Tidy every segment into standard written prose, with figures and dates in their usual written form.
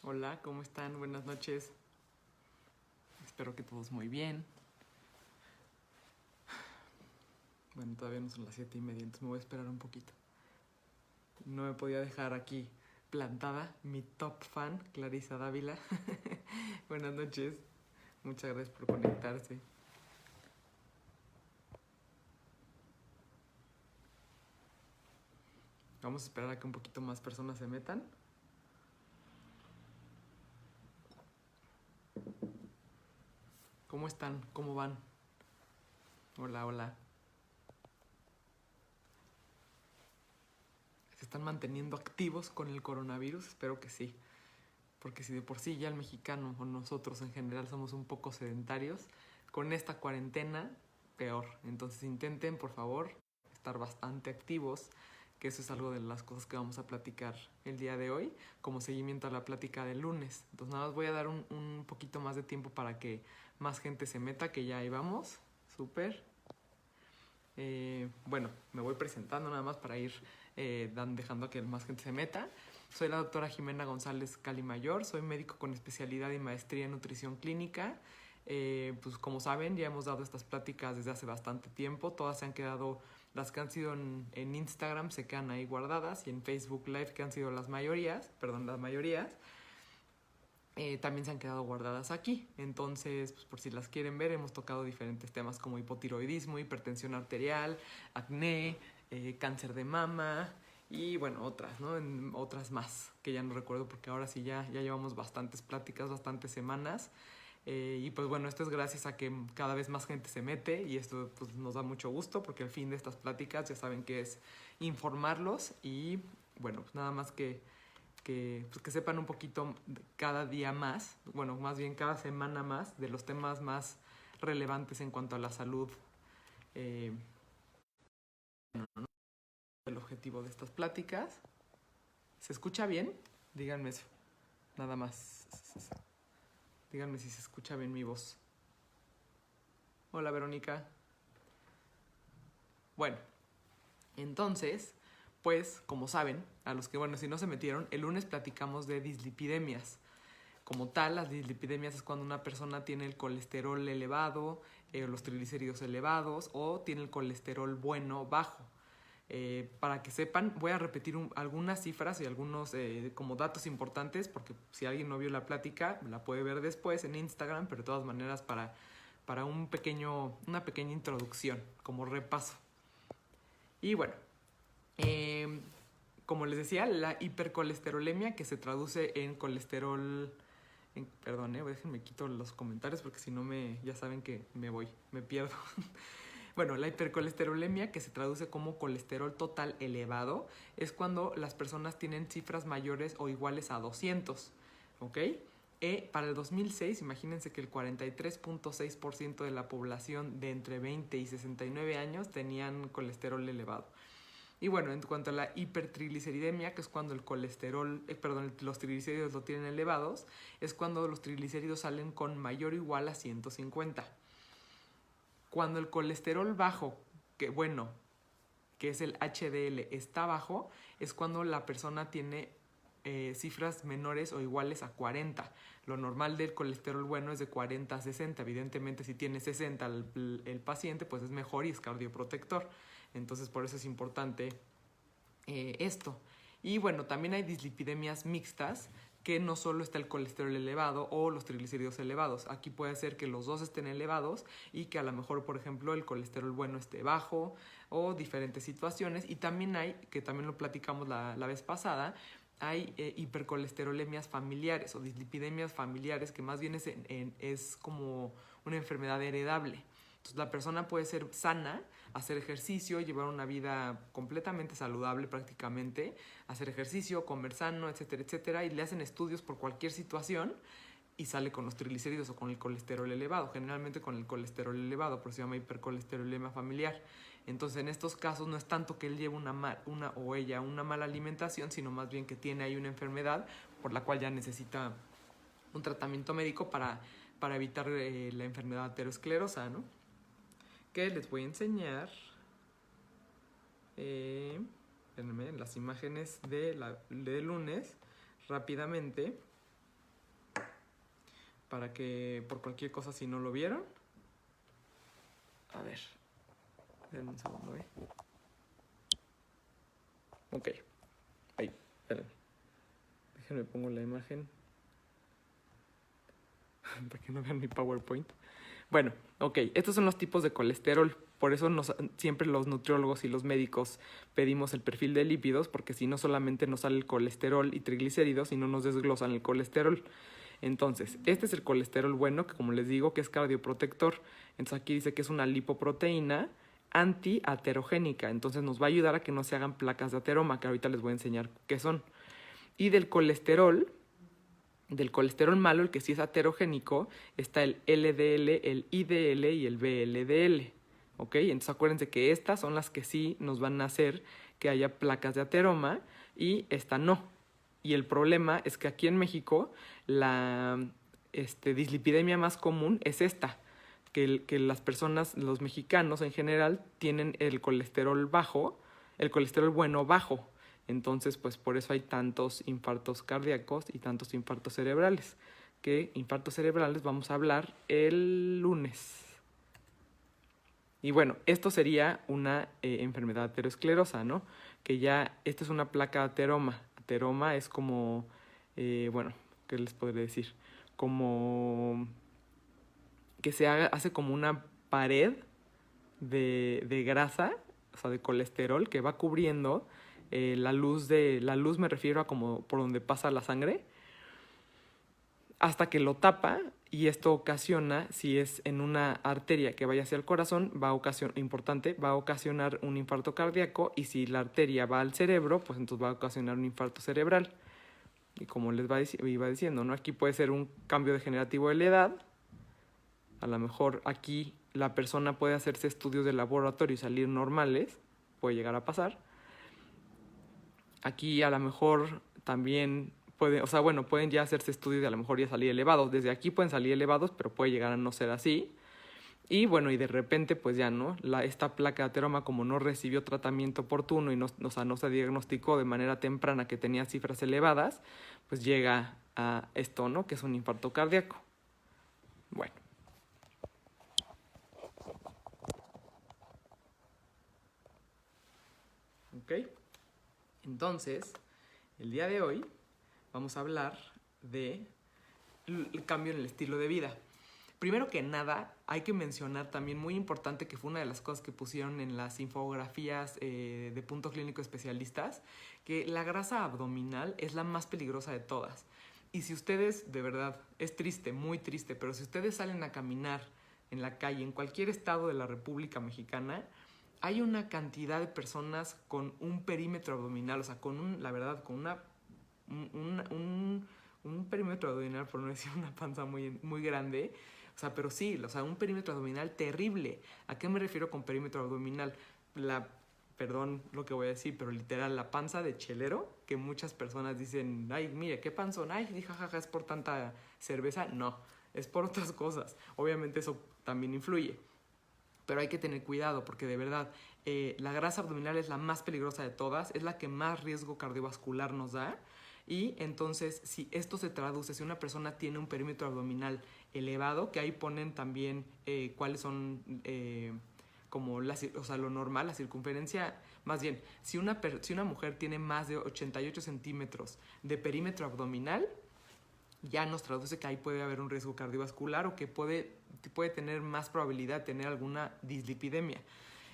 Hola, ¿cómo están? Buenas noches. Espero que todos muy bien. Bueno, todavía no son las 7:30, entonces me voy a esperar un poquito. No me podía dejar aquí plantada mi top fan, Clarisa Dávila. Buenas noches. Muchas gracias por conectarse. Vamos a esperar a que un poquito más personas se metan. ¿Cómo están? ¿Cómo van? Hola, hola. ¿Se están manteniendo activos con el coronavirus? Espero que sí. Porque si de por sí ya el mexicano o nosotros en general somos un poco sedentarios, con esta cuarentena, peor. Entonces intenten, por favor, estar bastante activos, que eso es algo de las cosas que vamos a platicar el día de hoy, como seguimiento a la plática del lunes. Entonces nada más voy a dar un poquito más de tiempo para que más gente se meta, que ya ahí vamos. Súper. Bueno, me voy presentando nada más para ir dejando que más gente se meta. Soy la doctora Jimena González Calimayor, soy médico con especialidad y maestría en nutrición clínica. Pues como saben, ya hemos dado estas pláticas desde hace bastante tiempo. Todas se han quedado, las que han sido en Instagram se quedan ahí guardadas, y en Facebook Live, que han sido las mayorías, también se han quedado guardadas aquí. Entonces, pues por si las quieren ver, hemos tocado diferentes temas como hipotiroidismo, hipertensión arterial, acné, cáncer de mama y bueno, otras, ¿no? Otras más que ya no recuerdo, porque ahora sí ya llevamos bastantes pláticas, bastantes semanas. Y pues bueno, esto es gracias a que cada vez más gente se mete, y esto pues nos da mucho gusto, porque el fin de estas pláticas ya saben que es informarlos y bueno, pues nada más que sepan un poquito cada día más, bueno, más bien cada semana más, de los temas más relevantes en cuanto a la salud. Eh, el objetivo de estas pláticas. ¿Se escucha bien? Díganme eso, nada más. Díganme si se escucha bien mi voz. Hola, Verónica. Bueno, entonces, pues, como saben, a los que, bueno, si no se metieron, el lunes platicamos de dislipidemias. Como tal, las dislipidemias es cuando una persona tiene el colesterol elevado, los triglicéridos elevados, o tiene el colesterol bueno bajo. Para que sepan, voy a repetir algunas cifras y algunos como datos importantes, porque si alguien no vio la plática, la puede ver después en Instagram, pero de todas maneras para una pequeña introducción, como repaso. Y bueno, como les decía, la hipercolesterolemia, que se traduce en colesterol... Perdón, déjenme quito los comentarios, porque si no ya saben que me pierdo. Bueno, la hipercolesterolemia, que se traduce como colesterol total elevado, es cuando las personas tienen cifras mayores o iguales a 200, ¿ok? Para el 2006, imagínense que el 43.6% de la población de entre 20 y 69 años tenían colesterol elevado. Y bueno, en cuanto a la hipertrigliceridemia, que es cuando el colesterol, los triglicéridos lo tienen elevados, es cuando los triglicéridos salen con mayor o igual a 150. Cuando el colesterol bajo, que es el HDL, está bajo, es cuando la persona tiene cifras menores o iguales a 40. Lo normal del colesterol bueno es de 40 a 60. Evidentemente, si tiene 60 el paciente, pues es mejor y es cardioprotector. Entonces, por eso es importante esto. Y bueno, también hay dislipidemias mixtas, que no solo está el colesterol elevado o los triglicéridos elevados. Aquí puede ser que los dos estén elevados y que a lo mejor, por ejemplo, el colesterol bueno esté bajo, o diferentes situaciones. Y también hay, que también lo platicamos la vez pasada, hay hipercolesterolemias familiares o dislipidemias familiares, que más bien es como una enfermedad heredable. Entonces, la persona puede ser sana, hacer ejercicio, llevar una vida completamente saludable prácticamente, hacer ejercicio, comer sano, etcétera, etcétera, y le hacen estudios por cualquier situación y sale con los triglicéridos o con el colesterol elevado, generalmente con el colesterol elevado, por eso se llama hipercolesterolemia familiar. Entonces, en estos casos no es tanto que él lleve una mala alimentación, sino más bien que tiene ahí una enfermedad por la cual ya necesita un tratamiento médico para evitar la enfermedad aterosclerosa, ¿no? Que les voy a enseñar las imágenes de lunes rápidamente. para que por cualquier cosa si no lo vieron. A ver, denme un segundo, Ok, ahí, espérenme. Déjenme pongo la imagen para que no vean mi PowerPoint. Bueno, ok, estos son los tipos de colesterol. Por eso siempre los nutriólogos y los médicos pedimos el perfil de lípidos, porque si no solamente nos sale el colesterol y triglicéridos, sino nos desglosan el colesterol. Entonces, este es el colesterol bueno, que como les digo, que es cardioprotector. Entonces aquí dice que es una lipoproteína antiaterogénica. Entonces nos va a ayudar a que no se hagan placas de ateroma, que ahorita les voy a enseñar qué son. Y del colesterol malo, el que sí es aterogénico, está el LDL, el IDL y el VLDL. ¿Ok? Entonces acuérdense que estas son las que sí nos van a hacer que haya placas de ateroma y esta no. Y el problema es que aquí en México la dislipidemia más común es esta, que las personas, los mexicanos en general, tienen el colesterol bajo, el colesterol bueno bajo. Entonces, pues por eso hay tantos infartos cardíacos y tantos infartos cerebrales. Que infartos cerebrales vamos a hablar el lunes. Y bueno, esto sería una enfermedad aterosclerosa, ¿no? Que ya, esta es una placa de ateroma. Ateroma es como, bueno, ¿qué les podré decir? Como que hace como una pared de grasa, o sea, de colesterol, que va cubriendo la luz me refiero a como por donde pasa la sangre, hasta que lo tapa, y esto ocasiona, si es en una arteria que vaya hacia el corazón, va a ocasionar un infarto cardíaco, y si la arteria va al cerebro, pues entonces va a ocasionar un infarto cerebral. Y como iba diciendo, ¿no? Aquí puede ser un cambio degenerativo de la edad. A lo mejor aquí la persona puede hacerse estudios de laboratorio y salir normales, puede llegar a pasar. Aquí a lo mejor también pueden ya hacerse estudios y a lo mejor ya salir elevados. Desde aquí pueden salir elevados, pero puede llegar a no ser así. Y bueno, y de repente pues ya, ¿no? Esta placa de ateroma, como no recibió tratamiento oportuno y no se diagnosticó de manera temprana que tenía cifras elevadas, pues llega a esto, ¿no? Que es un infarto cardíaco. Bueno. ¿Ok? Entonces, el día de hoy vamos a hablar del cambio en el estilo de vida. Primero que nada, hay que mencionar también, muy importante, que fue una de las cosas que pusieron en las infografías de Punto Clínico Especialistas, que la grasa abdominal es la más peligrosa de todas. Y si ustedes, de verdad, es triste, muy triste, pero si ustedes salen a caminar en la calle, en cualquier estado de la República Mexicana, hay una cantidad de personas con un perímetro abdominal, o sea, con un perímetro abdominal, por no decir una panza muy, muy grande. O sea, pero sí, o sea, un perímetro abdominal terrible. ¿A qué me refiero con perímetro abdominal? Perdón lo que voy a decir, pero literal, la panza de chelero, que muchas personas dicen, ay, mire, qué panzón, ay, jajaja, es por tanta cerveza. No, es por otras cosas. Obviamente eso también influye. Pero hay que tener cuidado porque de verdad la grasa abdominal es la más peligrosa de todas, es la que más riesgo cardiovascular nos da. Y entonces, si esto se traduce, si una persona tiene un perímetro abdominal elevado, que ahí ponen también cuáles son como lo normal, la circunferencia, más bien, si una mujer tiene más de 88 centímetros de perímetro abdominal, ya nos traduce que ahí puede haber un riesgo cardiovascular o que puede tener más probabilidad de tener alguna dislipidemia.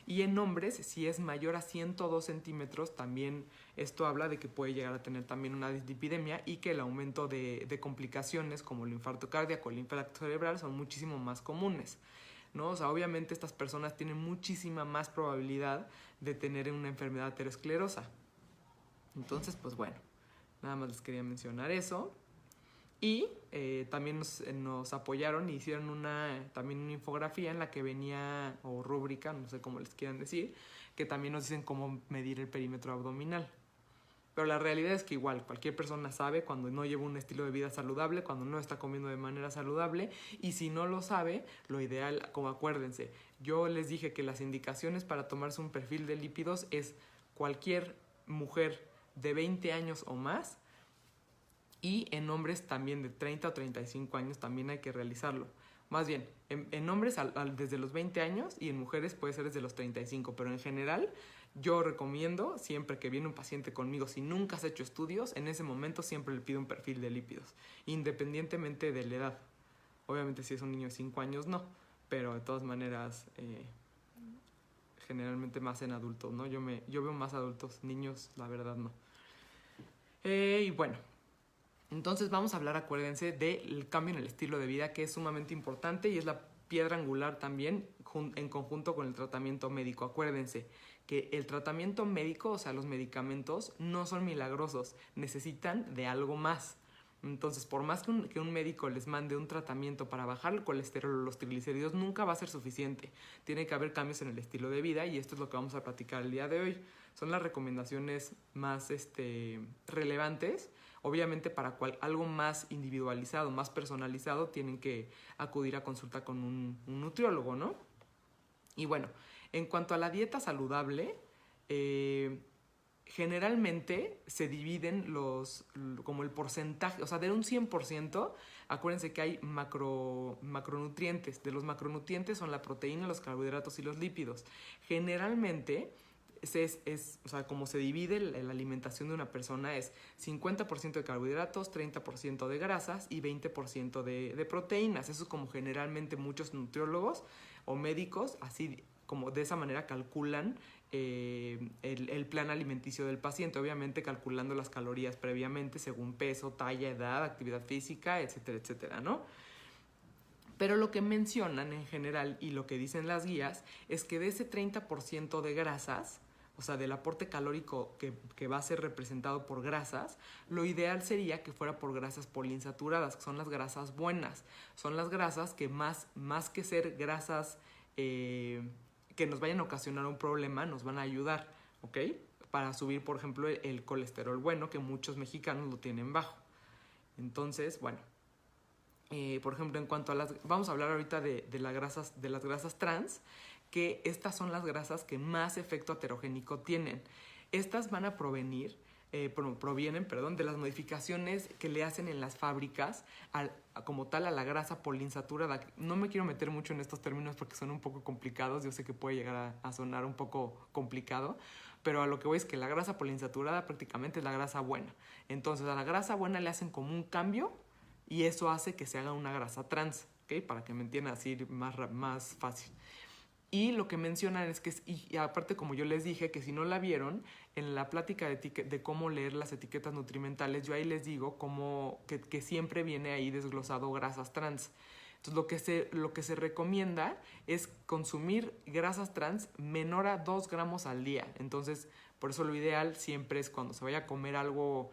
Y en hombres, si es mayor a 102 centímetros, también esto habla de que puede llegar a tener también una dislipidemia, y que el aumento de complicaciones como el infarto cardíaco o el infarto cerebral son muchísimo más comunes, ¿no? O sea, obviamente estas personas tienen muchísima más probabilidad de tener una enfermedad aterosclerosa. Entonces, pues bueno, nada más les quería mencionar eso. Y también nos apoyaron y hicieron también una infografía en la que venía, o rúbrica, no sé cómo les quieran decir, que también nos dicen cómo medir el perímetro abdominal. Pero la realidad es que igual, cualquier persona sabe cuando no lleva un estilo de vida saludable, cuando no está comiendo de manera saludable, y si no lo sabe, lo ideal, como acuérdense, yo les dije que las indicaciones para tomarse un perfil de lípidos es cualquier mujer de 20 años o más, Y en hombres también de 30 o 35 años también hay que realizarlo. Más bien, en hombres desde los 20 años y en mujeres puede ser desde los 35, pero en general yo recomiendo siempre que viene un paciente conmigo, si nunca has hecho estudios, en ese momento siempre le pido un perfil de lípidos, independientemente de la edad. Obviamente si es un niño de 5 años no, pero de todas maneras generalmente más en adultos, ¿no? Yo veo más adultos, niños la verdad no. Y bueno, entonces vamos a hablar, acuérdense, del cambio en el estilo de vida, que es sumamente importante y es la piedra angular también en conjunto con el tratamiento médico. Acuérdense que el tratamiento médico, o sea, los medicamentos, no son milagrosos, necesitan de algo más. Entonces, por más que un médico les mande un tratamiento para bajar el colesterol o los triglicéridos, nunca va a ser suficiente. Tiene que haber cambios en el estilo de vida y esto es lo que vamos a platicar el día de hoy. Son las recomendaciones más relevantes. Obviamente para algo más individualizado, más personalizado, tienen que acudir a consulta con un nutriólogo, ¿no? Y bueno, en cuanto a la dieta saludable, generalmente se dividen como el porcentaje, o sea, de un 100%, acuérdense que hay macronutrientes. De los macronutrientes son la proteína, los carbohidratos y los lípidos. Generalmente o sea, como se divide la alimentación de una persona es 50% de carbohidratos, 30% de grasas y 20% de proteínas. Eso es como generalmente muchos nutriólogos o médicos, así como de esa manera calculan el plan alimenticio del paciente, obviamente calculando las calorías previamente según peso, talla, edad, actividad física, etcétera, etcétera, ¿no? Pero lo que mencionan en general y lo que dicen las guías es que de ese 30% de grasas, o sea, del aporte calórico que va a ser representado por grasas, lo ideal sería que fuera por grasas poliinsaturadas, que son las grasas buenas. Son las grasas que más que ser grasas que nos vayan a ocasionar un problema, nos van a ayudar, ¿ok? Para subir, por ejemplo, el colesterol bueno, que muchos mexicanos lo tienen bajo. Entonces, bueno, por ejemplo, en cuanto a vamos a hablar ahorita de las grasas trans, que estas son las grasas que más efecto aterogénico tienen. Estas van a provienen, de las modificaciones que le hacen en las fábricas como tal a la grasa poliinsaturada. No me quiero meter mucho en estos términos porque son un poco complicados, yo sé que puede llegar a sonar un poco complicado, pero a lo que voy es que la grasa poliinsaturada prácticamente es la grasa buena. Entonces a la grasa buena le hacen como un cambio y eso hace que se haga una grasa trans, ¿okay? Para que me entiendan así más fácil. Y lo que mencionan es que, y aparte como yo les dije, que si no la vieron, en la plática de cómo leer las etiquetas nutrimentales, yo ahí les digo que siempre viene ahí desglosado grasas trans. Entonces lo que se recomienda es consumir grasas trans menor a 2 gramos al día. Entonces, por eso lo ideal siempre es cuando se vaya a comer algo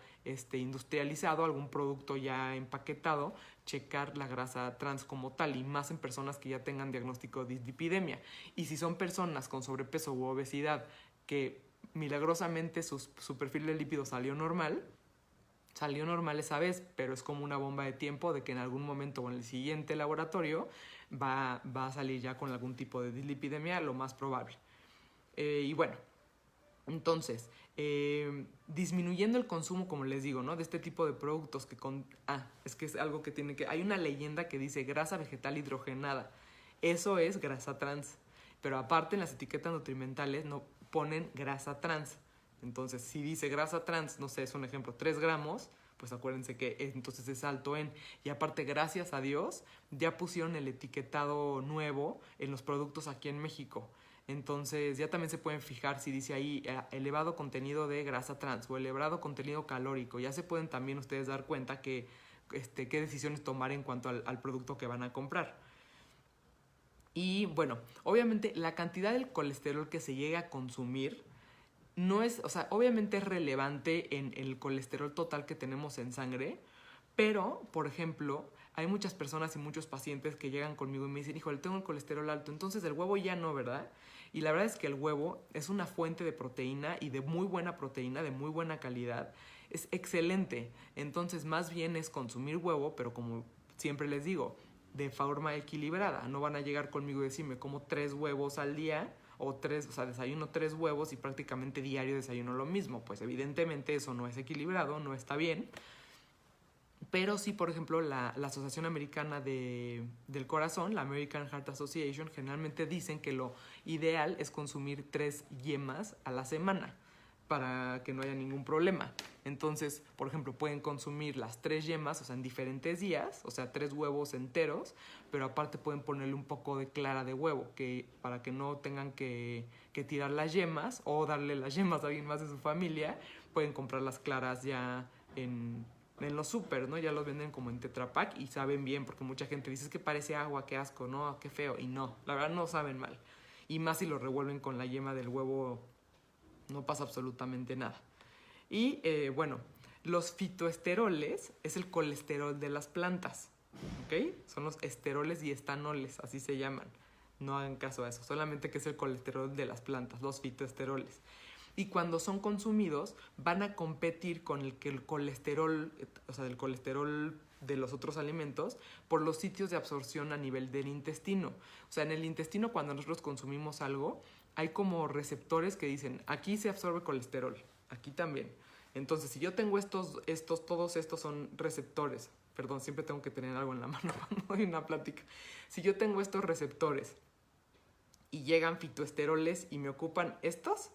industrializado, algún producto ya empaquetado, checar la grasa trans como tal, y más en personas que ya tengan diagnóstico de dislipidemia. Y si son personas con sobrepeso u obesidad que milagrosamente su perfil de lípidos salió normal esa vez, pero es como una bomba de tiempo de que en algún momento o en el siguiente laboratorio va a salir ya con algún tipo de dislipidemia, lo más probable. Y bueno, entonces, disminuyendo el consumo, como les digo, ¿no? De este tipo de productos es que es algo que hay una leyenda que dice grasa vegetal hidrogenada. Eso es grasa trans. Pero aparte en las etiquetas nutrimentales no ponen grasa trans. Entonces, si dice grasa trans, no sé, es un ejemplo, 3 gramos, pues acuérdense que entonces es alto en. Y aparte, gracias a Dios, ya pusieron el etiquetado nuevo en los productos aquí en México. Entonces ya también se pueden fijar si dice ahí elevado contenido de grasa trans o elevado contenido calórico. Ya se pueden también ustedes dar cuenta qué decisiones tomar en cuanto al producto que van a comprar. Y bueno, obviamente la cantidad del colesterol que se llega a consumir no es, o sea, obviamente es relevante en el colesterol total que tenemos en sangre, pero, por ejemplo, hay muchas personas y muchos pacientes que llegan conmigo y me dicen, híjole, tengo el colesterol alto, entonces el huevo ya no, ¿verdad? Y la verdad es que el huevo es una fuente de proteína y de muy buena proteína, de muy buena calidad. Es excelente. Entonces, más bien es consumir huevo, pero como siempre les digo, de forma equilibrada. No van a llegar conmigo y decirme como 3 huevos al día o desayuno 3 huevos y prácticamente diario desayuno lo mismo. Pues evidentemente eso no es equilibrado, no está bien. Pero sí, por ejemplo, la Asociación Americana del Corazón, la American Heart Association, generalmente dicen que lo ideal es consumir 3 yemas a la semana para que no haya ningún problema. Entonces, por ejemplo, pueden consumir las 3 yemas, o sea, en diferentes días, o sea, 3 huevos enteros, pero aparte pueden ponerle un poco de clara de huevo, para que no tengan que tirar las yemas o darle las yemas a alguien más de su familia. Pueden comprar las claras ya en los súper, ¿no? Ya los venden como en Tetra Pak y saben bien, porque mucha gente dice, es que parece agua, qué asco, ¿no? Qué feo. Y no, la verdad no saben mal. Y más si lo revuelven con la yema del huevo, no pasa absolutamente nada. Y bueno, los fitoesteroles es el colesterol de las plantas, ¿ok? Son los esteroles y estanoles, así se llaman. No hagan caso a eso, solamente que es el colesterol de las plantas, los fitoesteroles. Y cuando son consumidos van a competir con el colesterol, o sea, el colesterol de los otros alimentos por los sitios de absorción a nivel del intestino. O sea, en el intestino cuando nosotros consumimos algo hay como receptores que dicen, aquí se absorbe colesterol, aquí también. Entonces, si yo tengo todos estos son receptores. Perdón, siempre tengo que tener algo en la mano cuando doy una plática. Si yo tengo estos receptores y llegan fitoesteroles y me ocupan estos,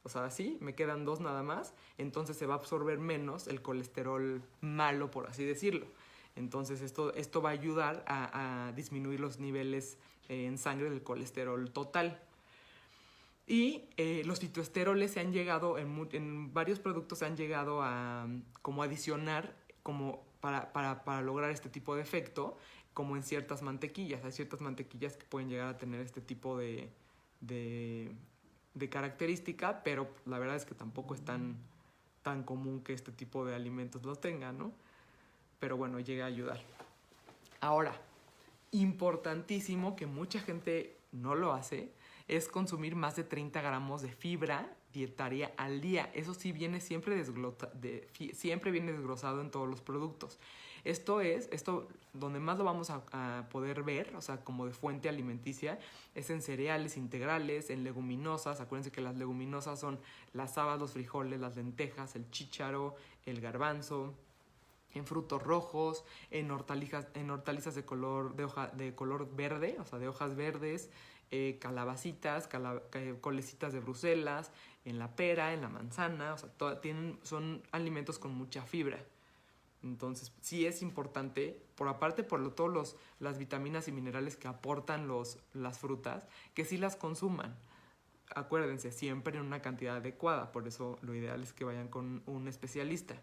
o sea, sí, me quedan 2 nada más, entonces se va a absorber menos el colesterol malo, por así decirlo. Entonces esto va a ayudar a disminuir los niveles en sangre del colesterol total. Y los fitoesteroles se han llegado, en varios productos se han llegado a como adicionar como para lograr este tipo de efecto, como en ciertas mantequillas. Hay ciertas mantequillas que pueden llegar a tener este tipo de característica, pero la verdad es que tampoco es tan común que este tipo de alimentos los tengan, ¿no? Pero bueno, llega a ayudar. Ahora, importantísimo, que mucha gente no lo hace, es consumir más de 30 gramos de fibra dietaria al día. Eso sí viene siempre viene desglosado en todos los productos. Esto donde más lo vamos a poder ver, o sea, como de fuente alimenticia, es en cereales integrales, en leguminosas. Acuérdense que las leguminosas son las habas, los frijoles, las lentejas, el chícharo, el garbanzo, en frutos rojos, en hortalizas de color verde, o sea, de hojas verdes, calabacitas, colecitas de Bruselas, en la pera, en la manzana, o sea, son alimentos con mucha fibra. Entonces, sí es importante, por todas las vitaminas y minerales que aportan las frutas, que sí las consuman. Acuérdense, siempre en una cantidad adecuada, por eso lo ideal es que vayan con un especialista.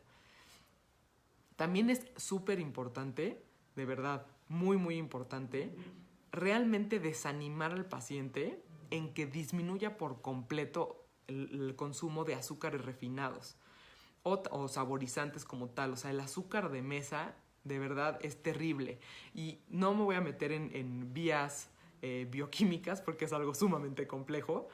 También es súper importante, de verdad, muy, muy importante, realmente desanimar al paciente en que disminuya por completo el consumo de azúcares refinados o saborizantes como tal. O sea, el azúcar de mesa de verdad es terrible. Y no me voy a meter en vías bioquímicas porque es algo sumamente complejo,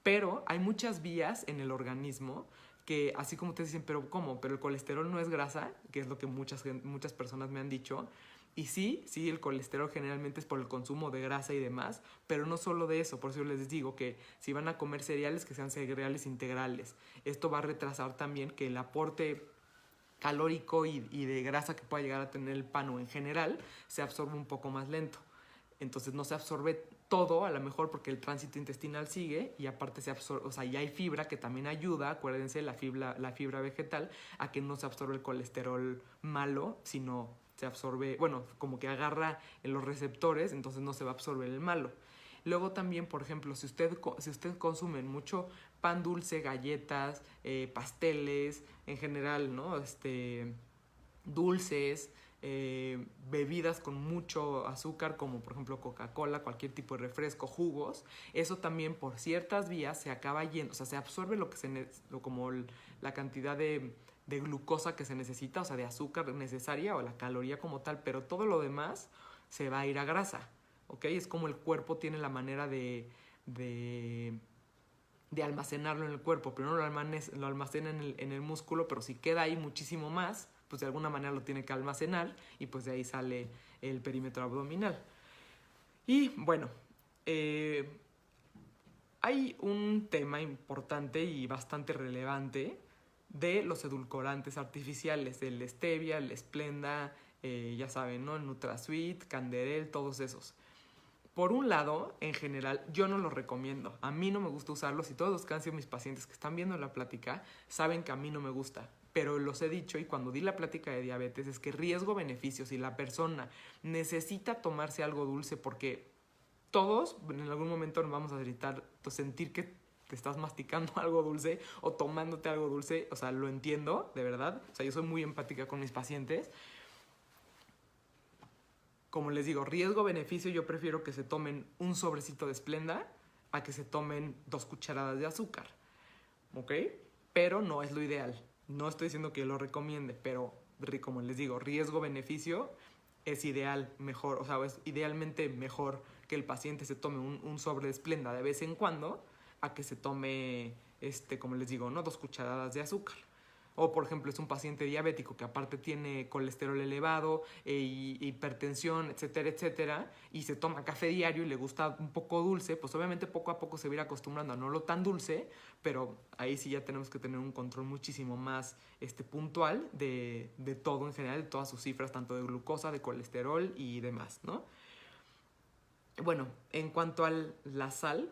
pero hay muchas vías en el organismo que, así como te dicen, pero ¿cómo? Pero el colesterol no es grasa, que es lo que muchas personas me han dicho. Y sí, el colesterol generalmente es por el consumo de grasa y demás, pero no solo de eso. Por eso les digo que si van a comer cereales, que sean cereales integrales. Esto va a retrasar también que el aporte calórico y de grasa que pueda llegar a tener el pan o en general se absorbe un poco más lento. Entonces no se absorbe todo, a lo mejor porque el tránsito intestinal sigue y aparte se absorbe, o sea, ya hay fibra que también ayuda, acuérdense, la fibra vegetal, a que no se absorbe el colesterol malo, sino se absorbe, bueno, como que agarra en los receptores, entonces no se va a absorber el malo. Luego también, por ejemplo, si usted consume mucho pan dulce, galletas, pasteles, en general, ¿no? Dulces, bebidas con mucho azúcar, como por ejemplo Coca-Cola, cualquier tipo de refresco, jugos, eso también por ciertas vías se acaba yendo, o sea, se absorbe la cantidad de glucosa que se necesita, o sea, de azúcar necesaria o la caloría como tal, pero todo lo demás se va a ir a grasa, ¿ok? Es como el cuerpo tiene la manera de almacenarlo en el cuerpo. Primero lo almacena en el músculo, pero si queda ahí muchísimo más, pues de alguna manera lo tiene que almacenar y pues de ahí sale el perímetro abdominal. Y bueno, hay un tema importante y bastante relevante de los edulcorantes artificiales, el stevia, el Splenda, ya saben, ¿no? El NutraSweet, Canderel, todos esos. Por un lado, en general, yo no los recomiendo. A mí no me gusta usarlos y todos los que han sido mis pacientes que están viendo la plática saben que a mí no me gusta. Pero los he dicho y cuando di la plática de diabetes es que riesgo-beneficio, si la persona necesita tomarse algo dulce porque todos en algún momento nos vamos a sentir que te estás masticando algo dulce o tomándote algo dulce, o sea, lo entiendo, de verdad. O sea, yo soy muy empática con mis pacientes. Como les digo, riesgo-beneficio, yo prefiero que se tomen un sobrecito de Splenda a que se tomen 2 cucharadas de azúcar, ¿ok? Pero no es lo ideal. No estoy diciendo que lo recomiende, pero como les digo, riesgo-beneficio es ideal, mejor, o sea, es idealmente mejor que el paciente se tome un sobre de Splenda de vez en cuando a que se tome, como les digo, ¿no? 2 cucharadas de azúcar. O, por ejemplo, es un paciente diabético que aparte tiene colesterol elevado, hipertensión, etcétera, etcétera, y se toma café diario y le gusta un poco dulce, pues obviamente poco a poco se va a ir acostumbrando a no lo tan dulce, pero ahí sí ya tenemos que tener un control muchísimo más puntual de todo en general, de todas sus cifras, tanto de glucosa, de colesterol y demás, ¿no? Bueno, en cuanto a la sal,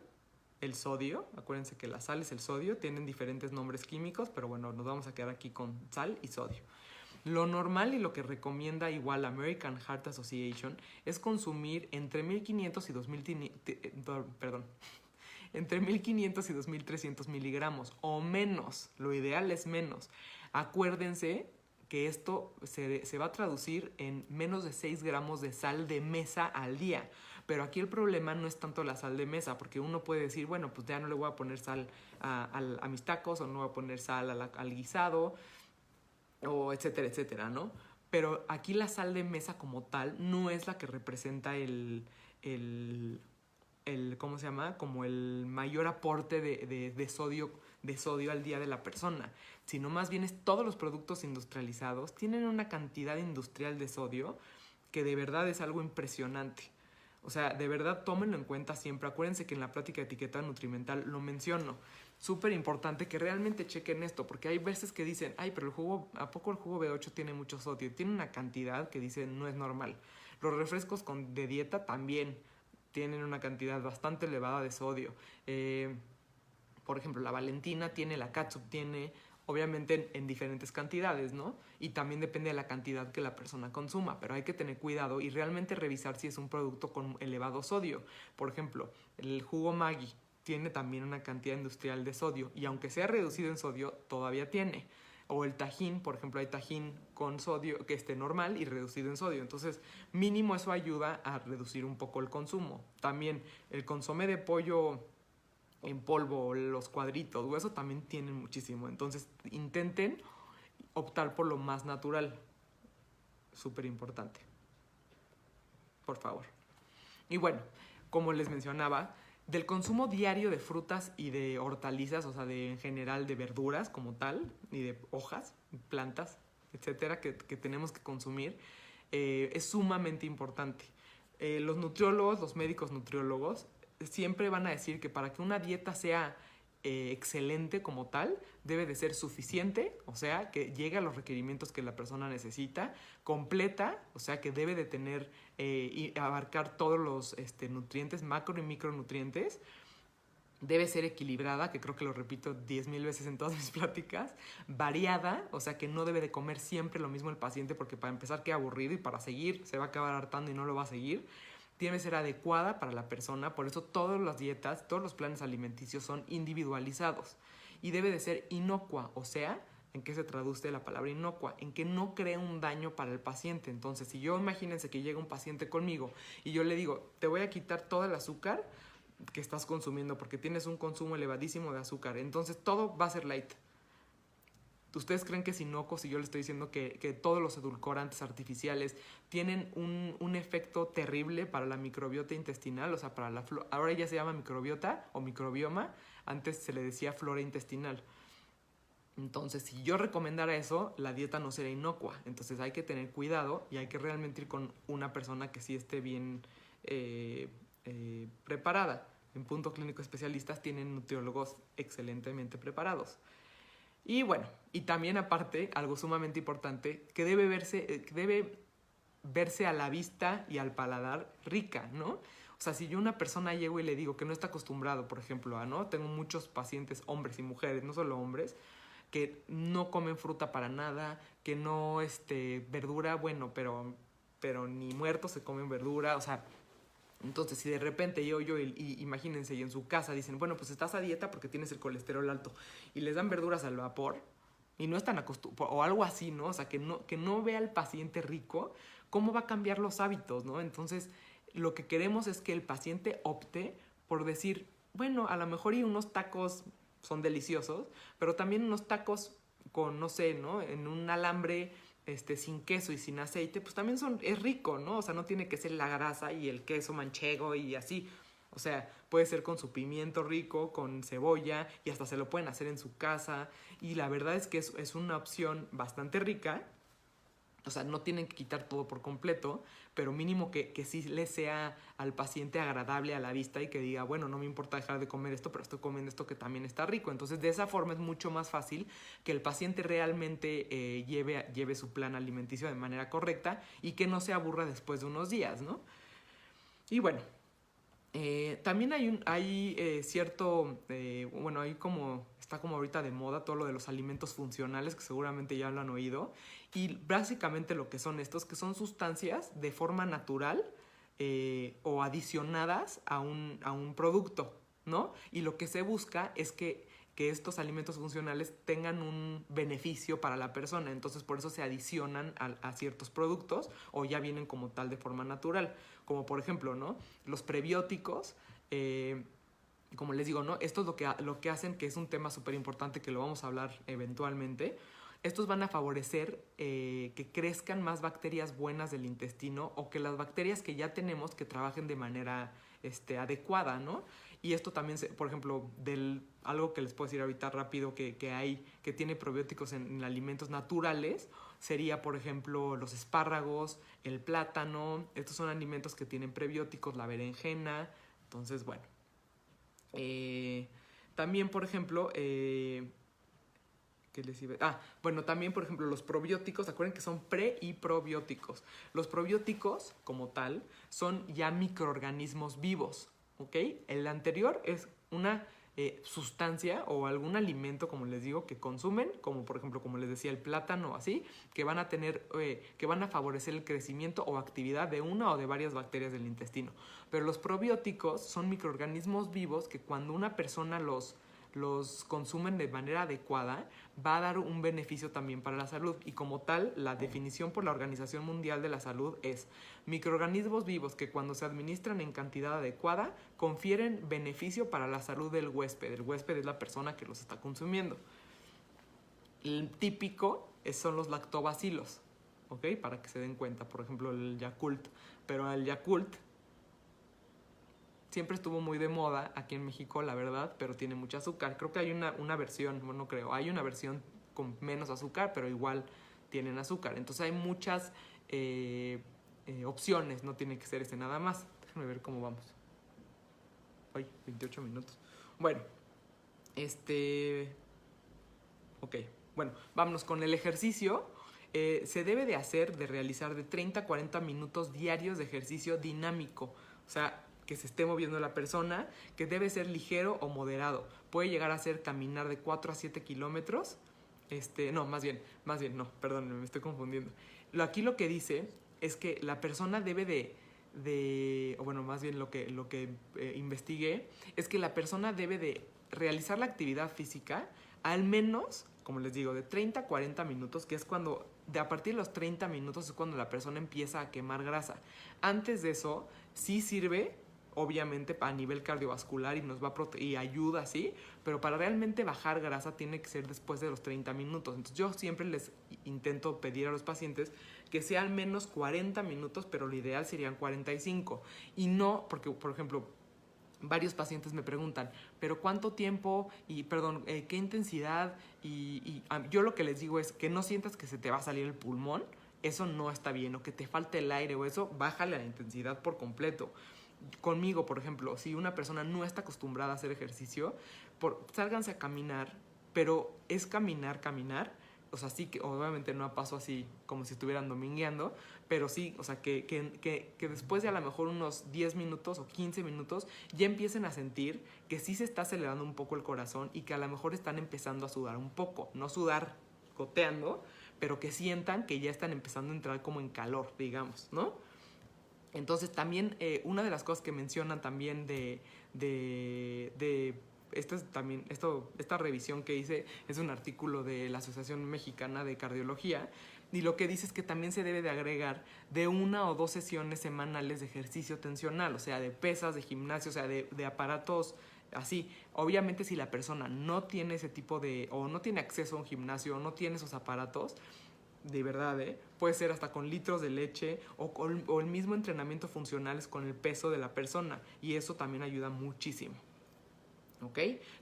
el sodio, acuérdense que la sal es el sodio, tienen diferentes nombres químicos, pero bueno, nos vamos a quedar aquí con sal y sodio. Lo normal y lo que recomienda igual American Heart Association es consumir entre 1500 y 2300 miligramos o menos, lo ideal es menos. Acuérdense que esto se va a traducir en menos de 6 gramos de sal de mesa al día. Pero aquí el problema no es tanto la sal de mesa, porque uno puede decir, bueno, pues ya no le voy a poner sal a mis tacos, o no voy a poner sal al guisado, o etcétera, etcétera, ¿no? Pero aquí la sal de mesa como tal no es la que representa ¿cómo se llama? Como el mayor aporte de sodio al día de la persona, sino más bien es todos los productos industrializados tienen una cantidad industrial de sodio que de verdad es algo impresionante. O sea, de verdad tómenlo en cuenta siempre. Acuérdense que en la plática de etiqueta nutrimental lo menciono. Súper importante que realmente chequen esto, porque hay veces que dicen, ay, pero ¿a poco el jugo B8 tiene mucho sodio? Tiene una cantidad que dicen no es normal. Los refrescos de dieta también tienen una cantidad bastante elevada de sodio. Por ejemplo, la Valentina tiene, la Catsup tiene, obviamente en diferentes cantidades, ¿no? Y también depende de la cantidad que la persona consuma, pero hay que tener cuidado y realmente revisar si es un producto con elevado sodio. Por ejemplo, el jugo Maggi tiene también una cantidad industrial de sodio y aunque sea reducido en sodio, todavía tiene. O el Tajín, por ejemplo, hay Tajín con sodio que esté normal y reducido en sodio. Entonces, mínimo eso ayuda a reducir un poco el consumo. También el consomé de pollo en polvo, los cuadritos, o eso también tienen muchísimo. Entonces, intenten optar por lo más natural. Súper importante. Por favor. Y bueno, como les mencionaba, del consumo diario de frutas y de hortalizas, o sea, en general de verduras como tal, y de hojas, plantas, etcétera, que tenemos que consumir, es sumamente importante. Los nutriólogos, los médicos nutriólogos, siempre van a decir que para que una dieta sea excelente como tal, debe de ser suficiente, o sea, que llegue a los requerimientos que la persona necesita, completa, o sea, que debe de tener y abarcar todos los nutrientes, macro y micronutrientes, debe ser equilibrada, que creo que lo repito 10,000 veces en todas mis pláticas, variada, o sea que no debe de comer siempre lo mismo el paciente porque para empezar queda aburrido y para seguir se va a acabar hartando y no lo va a seguir. Debe ser adecuada para la persona, por eso todas las dietas, todos los planes alimenticios son individualizados y debe de ser inocua, o sea, ¿en qué se traduce la palabra inocua? En que no cree un daño para el paciente. Entonces, si yo imagínense que llega un paciente conmigo y yo le digo, te voy a quitar todo el azúcar que estás consumiendo porque tienes un consumo elevadísimo de azúcar, entonces todo va a ser light. ¿Ustedes creen que es inocuo si yo les estoy diciendo que todos los edulcorantes artificiales tienen un efecto terrible para la microbiota intestinal? O sea, para la flora. Ahora ya se llama microbiota o microbioma. Antes se le decía flora intestinal. Entonces, si yo recomendara eso, la dieta no sería inocua. Entonces hay que tener cuidado y hay que realmente ir con una persona que sí esté bien preparada. En Punto Clínico Especialistas tienen nutriólogos excelentemente preparados. Y bueno, y también aparte, algo sumamente importante, que debe verse a la vista y al paladar rica, ¿no? O sea, si yo a una persona llego y le digo que no está acostumbrado, por ejemplo, ¿no? Tengo muchos pacientes, hombres y mujeres, no solo hombres, que no comen fruta para nada, que no, verdura, bueno, pero ni muertos se comen verdura, o sea, entonces si de repente y imagínense, y en su casa dicen, bueno, pues estás a dieta porque tienes el colesterol alto, y les dan verduras al vapor, y no están acostumbrados, o algo así, ¿no? O sea, que no vea al paciente rico, ¿cómo va a cambiar los hábitos, no? Entonces, lo que queremos es que el paciente opte por decir, bueno, a lo mejor y unos tacos son deliciosos, pero también unos tacos con, no sé, ¿no? En un alambre sin queso y sin aceite, pues también es rico, ¿no? O sea, no tiene que ser la grasa y el queso manchego y así. O sea, puede ser con su pimiento rico, con cebolla, y hasta se lo pueden hacer en su casa. Y la verdad es que es una opción bastante rica. O sea, no tienen que quitar todo por completo, pero mínimo que sí le sea al paciente agradable a la vista y que diga, bueno, no me importa dejar de comer esto, pero estoy comiendo esto que también está rico. Entonces, de esa forma es mucho más fácil que el paciente realmente lleve su plan alimenticio de manera correcta y que no se aburra después de unos días, ¿no? Y bueno, también hay cierto, bueno, está como ahorita de moda todo lo de los alimentos funcionales, que seguramente ya lo han oído, y básicamente lo que son estos, que son sustancias de forma natural o adicionadas a un producto, ¿no? Y lo que se busca es que estos alimentos funcionales tengan un beneficio para la persona, entonces por eso se adicionan a ciertos productos o ya vienen como tal de forma natural, como por ejemplo, ¿no? Los prebióticos, como les digo, ¿no? Esto es lo que hacen, que es un tema súper importante que lo vamos a hablar eventualmente. Estos van a favorecer que crezcan más bacterias buenas del intestino o que las bacterias que ya tenemos que trabajen de manera adecuada, ¿no? Y esto también, por ejemplo, algo que les puedo decir ahorita rápido que tiene probióticos en alimentos naturales, sería, por ejemplo, los espárragos, el plátano. Estos son alimentos que tienen prebióticos, la berenjena. Entonces, bueno. También, por ejemplo, ¿qué les iba? Bueno, también, por ejemplo, los probióticos, acuérdense que son pre y probióticos. Los probióticos, como tal, son ya microorganismos vivos, ¿ok? El anterior es una sustancia o algún alimento, como les digo, que consumen, como por ejemplo, como les decía, el plátano, así, que van a favorecer el crecimiento o actividad de una o de varias bacterias del intestino. Pero los probióticos son microorganismos vivos que cuando una persona los consumen de manera adecuada, va a dar un beneficio también para la salud. Y como tal, la definición por la Organización Mundial de la Salud es microorganismos vivos que cuando se administran en cantidad adecuada, confieren beneficio para la salud del huésped. El huésped es la persona que los está consumiendo. El típico son los lactobacilos, ¿ok? Para que se den cuenta, por ejemplo, el Yakult. Pero el Yakult siempre estuvo muy de moda aquí en México, la verdad, pero tiene mucho azúcar. Creo que hay una versión, bueno, no creo, hay una versión con menos azúcar, pero igual tienen azúcar. Entonces hay muchas opciones, no tiene que ser nada más. Déjenme ver cómo vamos. Ay, 28 minutos. Bueno, ok, bueno, vámonos con el ejercicio. Se debe de realizar de 30 a 40 minutos diarios de ejercicio dinámico. O sea, que se esté moviendo la persona, que debe ser ligero o moderado. Puede llegar a ser caminar de 4 a 7 kilómetros. No, más bien, no, perdón, me estoy confundiendo. Aquí lo que dice es que la persona debe o bueno, más bien lo que investigué, es que la persona debe de realizar la actividad física al menos, como les digo, de 30 a 40 minutos, que es cuando, a partir de los 30 minutos es cuando la persona empieza a quemar grasa. Antes de eso, sí sirve, obviamente, a nivel cardiovascular y nos va y ayuda, sí, pero para realmente bajar grasa tiene que ser después de los 30 minutos. Entonces yo siempre les intento pedir a los pacientes que sea al menos 40 minutos, pero lo ideal serían 45. Y no, porque, por ejemplo, varios pacientes me preguntan, ¿pero cuánto tiempo? Y, perdón, ¿qué intensidad? Y yo lo que les digo es que no sientas que se te va a salir el pulmón, eso no está bien, o que te falte el aire o eso, bájale la intensidad por completo. Conmigo, por ejemplo, si una persona no está acostumbrada a hacer ejercicio, sálganse a caminar, pero es caminar, o sea, sí que obviamente no a paso así como si estuvieran domingueando, pero sí, o sea, que después de a lo mejor unos 10 minutos o 15 minutos ya empiecen a sentir que sí se está acelerando un poco el corazón y que a lo mejor están empezando a sudar un poco, no sudar goteando, pero que sientan que ya están empezando a entrar como en calor, digamos, ¿no? Entonces también una de las cosas que mencionan también esta revisión que hice es un artículo de la Asociación Mexicana de Cardiología, y lo que dice es que también se debe de agregar de 1 o 2 sesiones semanales de ejercicio tensional, o sea, de pesas, de gimnasio, o sea, de aparatos así. Obviamente si la persona no tiene ese tipo de, o no tiene acceso a un gimnasio, o no tiene esos aparatos, de verdad, puede ser hasta con litros de leche o el mismo entrenamiento funcional es con el peso de la persona, y eso también ayuda muchísimo. ¿Ok?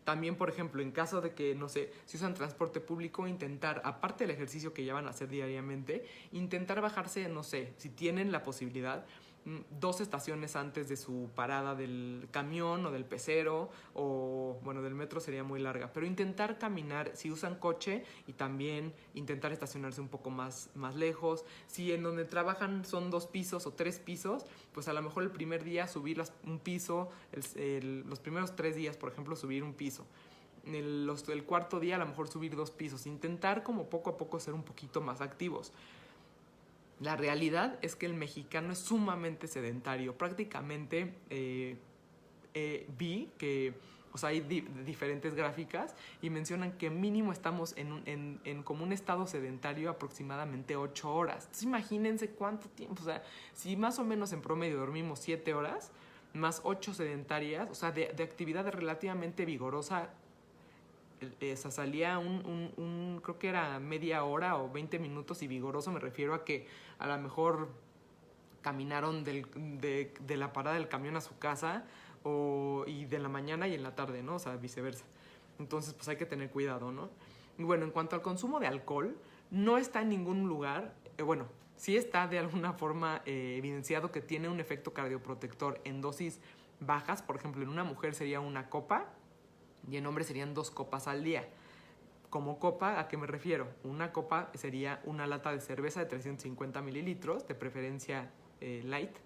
También, por ejemplo, en caso de que, no sé, si usan transporte público, intentar, aparte del ejercicio que ya van a hacer diariamente, intentar bajarse, no sé, si tienen la posibilidad, 2 estaciones antes de su parada del camión o del pecero, o bueno, del metro sería muy larga, pero intentar caminar si usan coche, y también intentar estacionarse un poco más lejos. Si en donde trabajan son 2 pisos o 3 pisos, pues a lo mejor el primer día subir un piso, los primeros 3 días, por ejemplo, subir un piso. El cuarto día a lo mejor subir 2 pisos, intentar como poco a poco ser un poquito más activos. La realidad es que el mexicano es sumamente sedentario. Prácticamente vi que, o sea, hay diferentes gráficas y mencionan que mínimo estamos en como un estado sedentario aproximadamente 8 horas. Entonces imagínense cuánto tiempo, o sea, si más o menos en promedio dormimos 7 horas, más 8 sedentarias, o sea, de actividad relativamente vigorosa, salía creo que era media hora o 20 minutos, y vigoroso me refiero a que a lo mejor caminaron de la parada del camión a su casa, y de la mañana y en la tarde, ¿no? O sea, viceversa. Entonces, pues hay que tener cuidado, ¿no? Y bueno, en cuanto al consumo de alcohol, no está en ningún lugar, bueno, sí está de alguna forma evidenciado que tiene un efecto cardioprotector en dosis bajas. Por ejemplo, en una mujer sería 1 copa, y en hombres serían 2 copas al día. Como copa, ¿a qué me refiero? 1 copa sería una lata de cerveza de 350 mililitros, de preferencia light,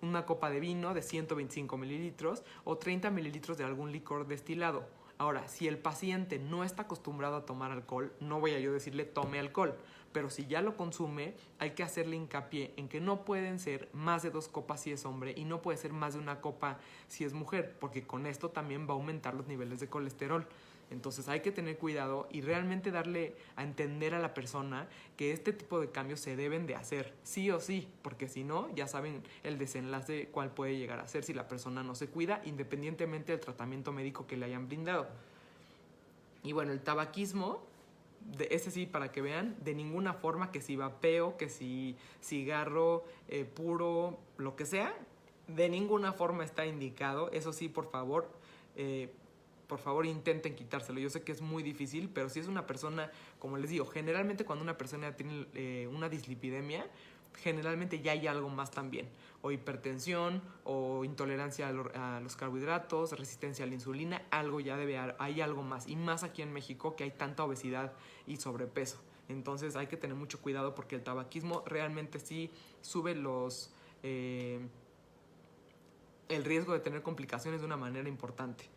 1 copa de vino de 125 mililitros o 30 mililitros de algún licor destilado. Ahora, si el paciente no está acostumbrado a tomar alcohol, no voy a yo decirle tome alcohol, pero si ya lo consume, hay que hacerle hincapié en que no pueden ser más de 2 copas si es hombre, y no puede ser más de 1 copa si es mujer, porque con esto también va a aumentar los niveles de colesterol. Entonces hay que tener cuidado y realmente darle a entender a la persona que este tipo de cambios se deben de hacer, sí o sí, porque si no, ya saben el desenlace cuál puede llegar a ser si la persona no se cuida, independientemente del tratamiento médico que le hayan brindado. Y bueno, el tabaquismo, ese sí, para que vean, de ninguna forma, que si vapeo, que si cigarro puro, lo que sea, de ninguna forma está indicado. Eso sí, por favor intenten quitárselo. Yo sé que es muy difícil, pero si es una persona, como les digo, generalmente cuando una persona tiene una dislipidemia, generalmente ya hay algo más también, o hipertensión, o intolerancia a los carbohidratos, resistencia a la insulina, algo ya hay algo más, y más aquí en México que hay tanta obesidad y sobrepeso. Entonces hay que tener mucho cuidado, porque el tabaquismo realmente sí sube el riesgo de tener complicaciones de una manera importante.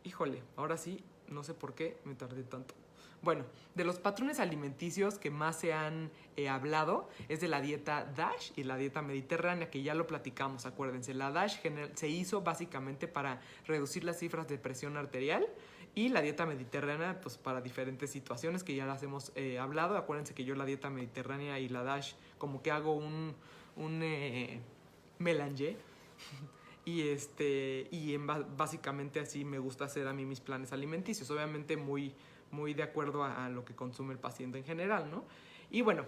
Híjole, ahora sí, no sé por qué me tardé tanto. Bueno, de los patrones alimenticios que más se han hablado es de la dieta DASH y la dieta mediterránea, que ya lo platicamos, acuérdense. La DASH se hizo básicamente para reducir las cifras de presión arterial, y la dieta mediterránea pues para diferentes situaciones que ya las hemos hablado. Acuérdense que yo la dieta mediterránea y la DASH como que hago un melange. Básicamente así me gusta hacer a mí mis planes alimenticios, obviamente muy de acuerdo a lo que consume el paciente en general, ¿no? Y bueno,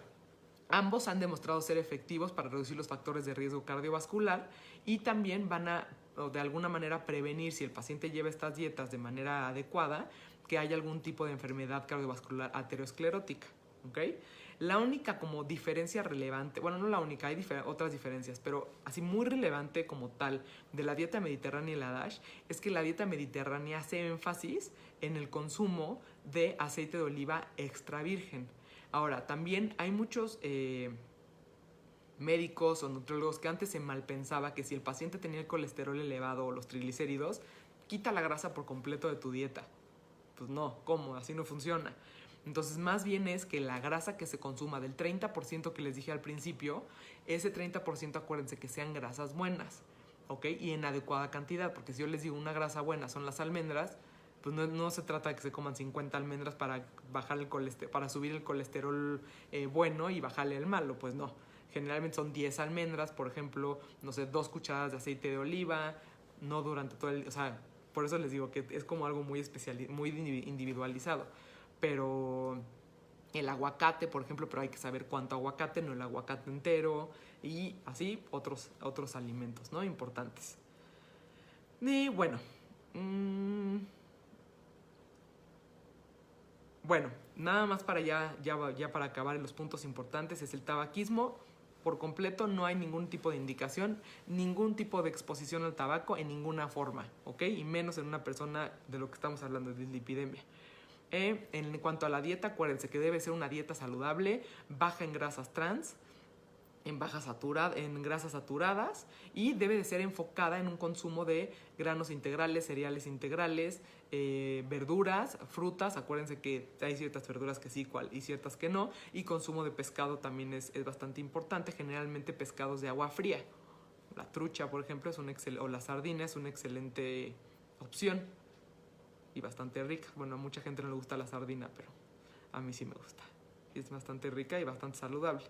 ambos han demostrado ser efectivos para reducir los factores de riesgo cardiovascular, y también van a, de alguna manera, prevenir, si el paciente lleva estas dietas de manera adecuada, que haya algún tipo de enfermedad cardiovascular aterosclerótica, ¿ok? La única como diferencia relevante, bueno, no la única, hay otras diferencias, pero así muy relevante como tal de la dieta mediterránea y la DASH es que la dieta mediterránea hace énfasis en el consumo de aceite de oliva extra virgen. Ahora, también hay muchos médicos o nutriólogos que antes se malpensaba que si el paciente tenía el colesterol elevado o los triglicéridos, quita la grasa por completo de tu dieta. Pues no, ¿cómo? Así no funciona. Entonces, más bien es que la grasa que se consuma del 30% que les dije al principio, ese 30% acuérdense que sean grasas buenas, ¿ok? Y en adecuada cantidad, porque si yo les digo una grasa buena son las almendras, pues no se trata de que se coman 50 almendras para bajar el para subir el colesterol bueno y bajarle el malo, pues no. Generalmente son 10 almendras, por ejemplo, no sé, 2 cucharadas de aceite de oliva, no durante todo el... O sea, por eso les digo que es como algo muy especial, muy individualizado. Pero el aguacate, por ejemplo, pero hay que saber cuánto aguacate, no el aguacate entero, y así otros alimentos, ¿no? Importantes. Y bueno, bueno, nada más para ya para acabar en los puntos importantes es el tabaquismo. Por completo no hay ningún tipo de indicación, ningún tipo de exposición al tabaco en ninguna forma, ¿ok? Y menos en una persona de lo que estamos hablando, de dislipidemia. En cuanto a la dieta, acuérdense que debe ser una dieta saludable, baja en grasas trans, en grasas saturadas, y debe de ser enfocada en un consumo de granos integrales, cereales integrales, verduras, frutas. Acuérdense que hay ciertas verduras que sí y ciertas que no, y consumo de pescado también es bastante importante, generalmente pescados de agua fría. La trucha, por ejemplo, o la sardina es una excelente opción y bastante rica. Bueno, a mucha gente no le gusta la sardina, pero a mí sí me gusta. Es bastante rica y bastante saludable.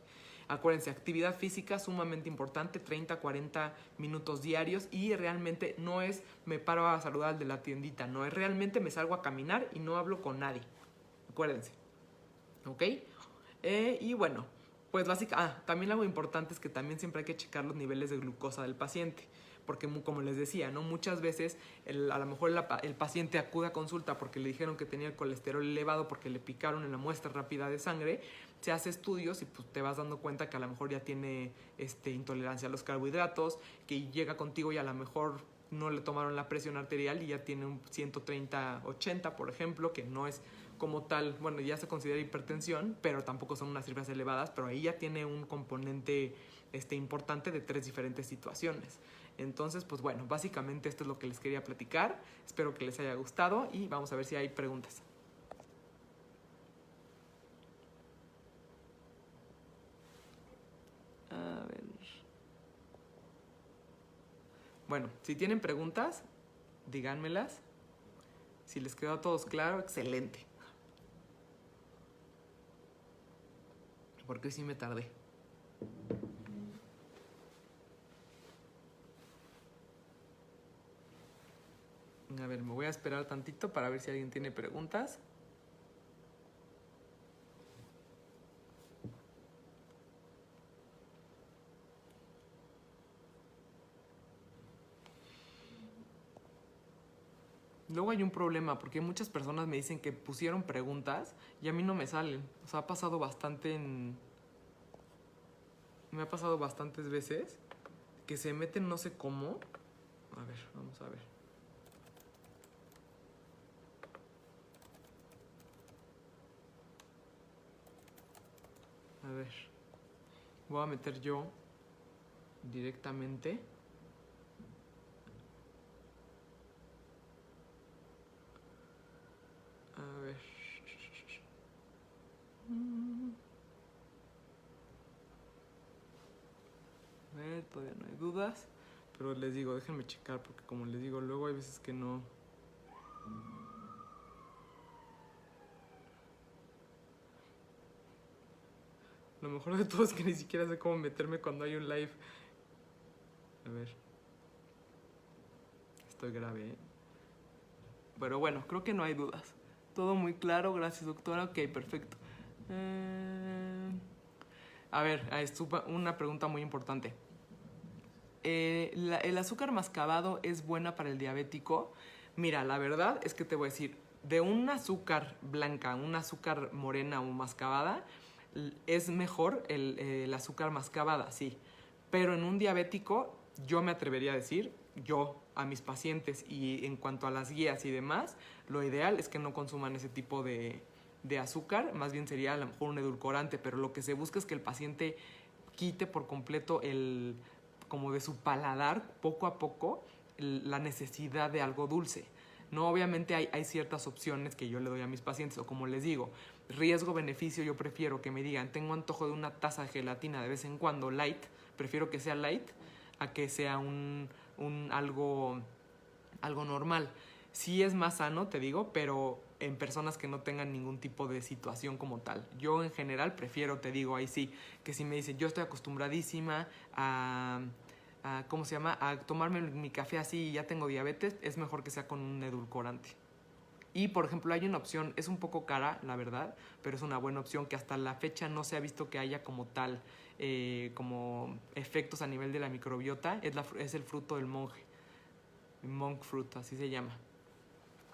Acuérdense, actividad física sumamente importante, 30-40 minutos diarios, y realmente no es me paro a saludar al de la tiendita, no es realmente me salgo a caminar y no hablo con nadie. Acuérdense, ¿ok? Y bueno, pues también algo importante es que también siempre hay que checar los niveles de glucosa del paciente, porque como les decía, ¿no? Muchas veces a lo mejor el paciente acude a consulta porque le dijeron que tenía el colesterol elevado porque le picaron en la muestra rápida de sangre, se hace estudios y pues te vas dando cuenta que a lo mejor ya tiene intolerancia a los carbohidratos, que llega contigo y a lo mejor no le tomaron la presión arterial y ya tiene un 130/80, por ejemplo, que no es como tal, bueno, ya se considera hipertensión, pero tampoco son unas cifras elevadas, pero ahí ya tiene un componente importante de 3 diferentes situaciones. Entonces, pues bueno, básicamente esto es lo que les quería platicar. Espero que les haya gustado y vamos a ver si hay preguntas. A ver. Bueno, si tienen preguntas, díganmelas. Si les quedó a todos claro, excelente. Porque sí me tardé. A ver, me voy a esperar tantito para ver si alguien tiene preguntas. Luego hay un problema porque muchas personas me dicen que pusieron preguntas y a mí no me salen. O sea, ha pasado bastante me ha pasado bastantes veces que se meten no sé cómo. A ver, vamos a ver. A ver. Voy a meter yo directamente. A ver. A ver, todavía no hay dudas. Pero les digo, déjenme checar porque como les digo, luego hay veces que no. Lo mejor de todo es que ni siquiera sé cómo meterme cuando hay un live. A ver. Estoy grave, ¿eh? Pero bueno, creo que no hay dudas. Todo muy claro, gracias doctora. Ok, perfecto. A ver, una pregunta muy importante. ¿El azúcar mascabado es buena para el diabético? Mira, la verdad es que te voy a decir, de un azúcar blanca, un azúcar morena o mascabada, es mejor el azúcar mascabada, sí. Pero en un diabético, yo me atrevería a decir, yo a mis pacientes y en cuanto a las guías y demás, lo ideal es que no consuman ese tipo de azúcar, más bien sería a lo mejor un edulcorante, pero lo que se busca es que el paciente quite por completo como de su paladar, poco a poco, la necesidad de algo dulce. No, obviamente hay ciertas opciones que yo le doy a mis pacientes, o como les digo, riesgo-beneficio, yo prefiero que me digan, tengo antojo de una taza de gelatina de vez en cuando, light, prefiero que sea light a que sea algo normal. Sí es más sano, te digo, pero en personas que no tengan ningún tipo de situación como tal. Yo en general prefiero, te digo, ahí sí, que si me dicen, yo estoy acostumbradísima ¿cómo se llama? A tomarme mi café así y ya tengo diabetes, es mejor que sea con un edulcorante. Y por ejemplo hay una opción, es un poco cara la verdad, pero es una buena opción que hasta la fecha no se ha visto que haya como tal, como efectos a nivel de la microbiota, es el fruto del monje, monk fruit, así se llama,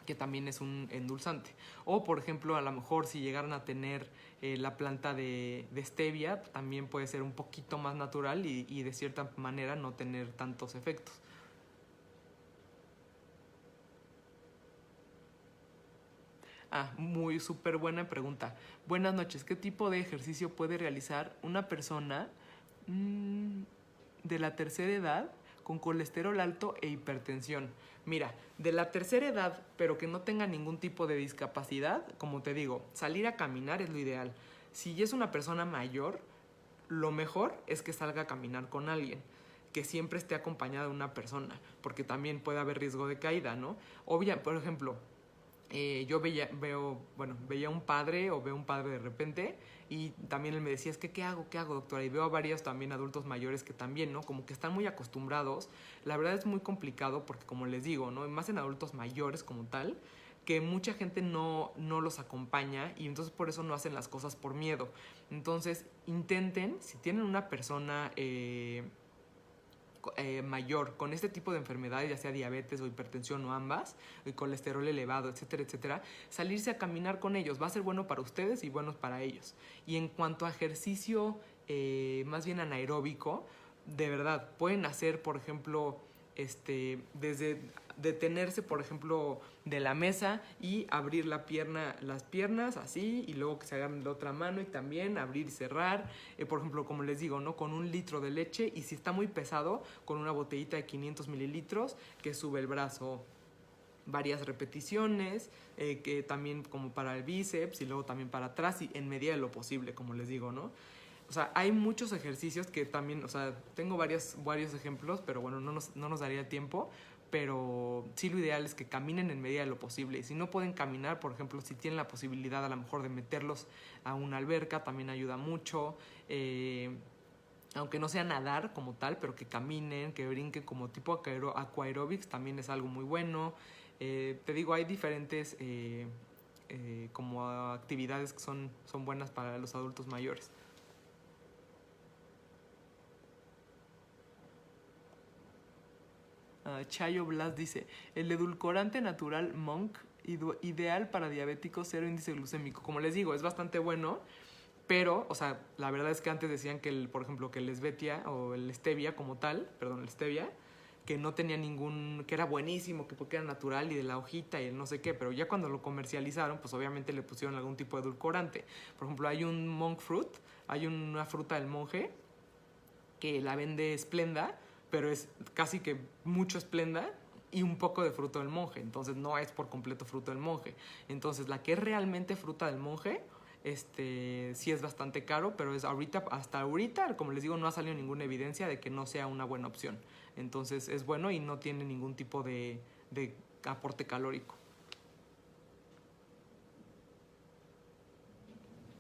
que también es un endulzante. O por ejemplo a lo mejor si llegaran a tener la planta de stevia, también puede ser un poquito más natural y de cierta manera no tener tantos efectos. Muy súper buena pregunta. Buenas noches. ¿Qué tipo de ejercicio puede realizar una persona de la tercera edad con colesterol alto e hipertensión? Mira, de la tercera edad, pero que no tenga ningún tipo de discapacidad, como te digo, salir a caminar es lo ideal. Si es una persona mayor, lo mejor es que salga a caminar con alguien, que siempre esté acompañada de una persona, porque también puede haber riesgo de caída, ¿no? Por ejemplo, yo veía un padre o veo un padre de repente y también él me decía, es que ¿qué hago, doctora? Y veo a varios también adultos mayores que también, ¿no? Como que están muy acostumbrados. La verdad es muy complicado porque, como les digo, ¿no? Más en adultos mayores como tal, que mucha gente no los acompaña y entonces por eso no hacen las cosas por miedo. Entonces intenten, si tienen una persona mayor con este tipo de enfermedades, ya sea diabetes o hipertensión o ambas, el colesterol elevado, etcétera, etcétera, salirse a caminar con ellos va a ser bueno para ustedes y bueno para ellos. Y en cuanto a ejercicio más bien anaeróbico, de verdad, pueden hacer, por ejemplo, desde detenerse, por ejemplo, de la mesa y abrir las piernas así, y luego que se agarren la otra mano y también abrir y cerrar, por ejemplo, como les digo, ¿no? Con 1 litro de leche, y si está muy pesado, con una botellita de 500 mililitros que sube el brazo varias repeticiones, que también como para el bíceps y luego también para atrás y en medida de lo posible, como les digo, ¿no? O sea, hay muchos ejercicios que también, o sea, tengo varios ejemplos, pero bueno, no nos daría tiempo, pero sí lo ideal es que caminen en medida de lo posible. Y si no pueden caminar, por ejemplo, si tienen la posibilidad a lo mejor de meterlos a una alberca, también ayuda mucho. Aunque no sea nadar como tal, pero que caminen, que brinquen como tipo aquaerobics, también es algo muy bueno. Te digo, hay diferentes como actividades que son buenas para los adultos mayores. Chayo Blas dice, el edulcorante natural Monk, ideal para diabéticos, 0 índice glucémico. Como les digo, es bastante bueno, pero, o sea, la verdad es que antes decían que, por ejemplo, que el Stevia o el Stevia como tal, perdón, el Stevia, que no tenía que era buenísimo, que porque era natural y de la hojita y el no sé qué, pero ya cuando lo comercializaron, pues obviamente le pusieron algún tipo de edulcorante. Por ejemplo, hay un monk fruit, hay una fruta del monje que la vende Splenda, pero es casi que mucho Splenda y un poco de fruto del monje, entonces no es por completo fruto del monje. Entonces la que es realmente fruta del monje, sí es bastante caro, pero hasta ahorita, como les digo, no ha salido ninguna evidencia de que no sea una buena opción. Entonces es bueno y no tiene ningún tipo de aporte calórico.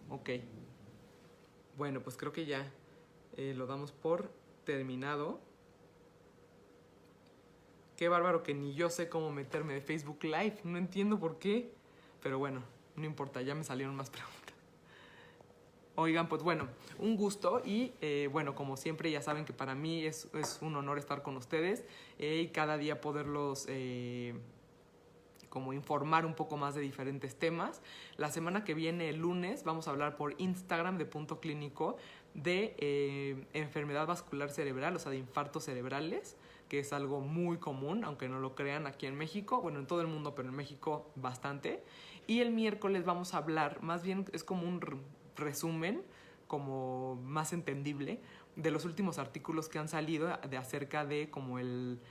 Ok. Bueno, pues creo que ya lo damos por terminado. Qué bárbaro que ni yo sé cómo meterme de Facebook Live. No entiendo por qué. Pero bueno, no importa, ya me salieron más preguntas. Oigan, pues bueno, un gusto y bueno, como siempre ya saben que para mí es un honor estar con ustedes y cada día poderlos como informar un poco más de diferentes temas. La semana que viene, el lunes, vamos a hablar por Instagram de Punto Clínico de enfermedad vascular cerebral, o sea, de infartos cerebrales, que es algo muy común, aunque no lo crean, aquí en México, bueno, en todo el mundo, pero en México bastante. Y el miércoles vamos a hablar, más bien es como un resumen, como más entendible, de los últimos artículos que han salido de acerca de como el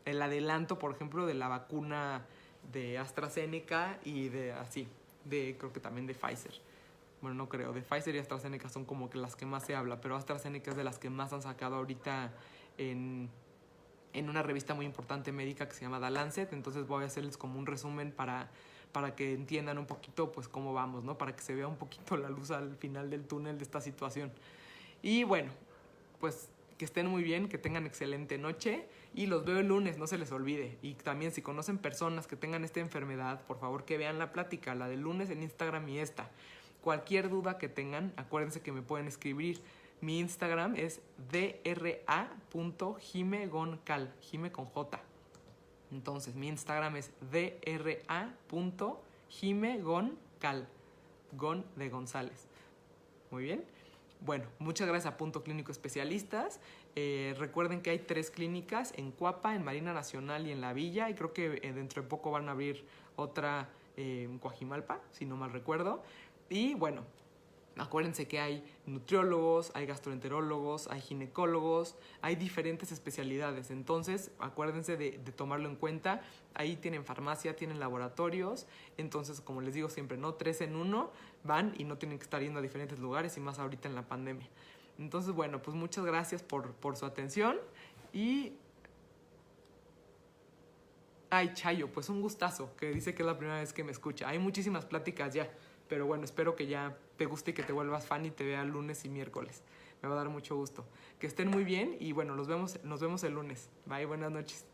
adelanto, por ejemplo, de la vacuna de AstraZeneca y creo que también de Pfizer. Bueno, no creo, de Pfizer y AstraZeneca son como que las que más se habla, pero AstraZeneca es de las que más han sacado ahorita en una revista muy importante médica que se llama The Lancet. Entonces voy a hacerles como un resumen para que entiendan un poquito pues cómo vamos, ¿no? Para que se vea un poquito la luz al final del túnel de esta situación. Y bueno, pues que estén muy bien, que tengan excelente noche y los veo el lunes, no se les olvide. Y también si conocen personas que tengan esta enfermedad, por favor que vean la plática, la del lunes en Instagram y esta. Cualquier duda que tengan, acuérdense que me pueden escribir. Mi Instagram es dra.jimegoncal, Jime con J. Entonces, mi Instagram es dra.jimegoncal, Gon de González. Muy bien. Bueno, muchas gracias a Punto Clínico Especialistas. Recuerden que hay 3 clínicas en Cuapa, en Marina Nacional y en La Villa. Y creo que dentro de poco van a abrir otra en Coajimalpa, si no mal recuerdo. Y bueno, acuérdense que hay nutriólogos, hay gastroenterólogos, hay ginecólogos, hay diferentes especialidades. Entonces, acuérdense de tomarlo en cuenta. Ahí tienen farmacia, tienen laboratorios. Entonces, como les digo siempre, ¿no? 3 en 1 van y no tienen que estar yendo a diferentes lugares y más ahorita en la pandemia. Entonces, bueno, pues muchas gracias por su atención y... Ay, Chayo, pues un gustazo, que dice que es la primera vez que me escucha. Hay muchísimas pláticas ya. Pero bueno, espero que ya te guste y que te vuelvas fan y te vea lunes y miércoles. Me va a dar mucho gusto. Que estén muy bien y bueno, nos vemos el lunes. Bye, buenas noches.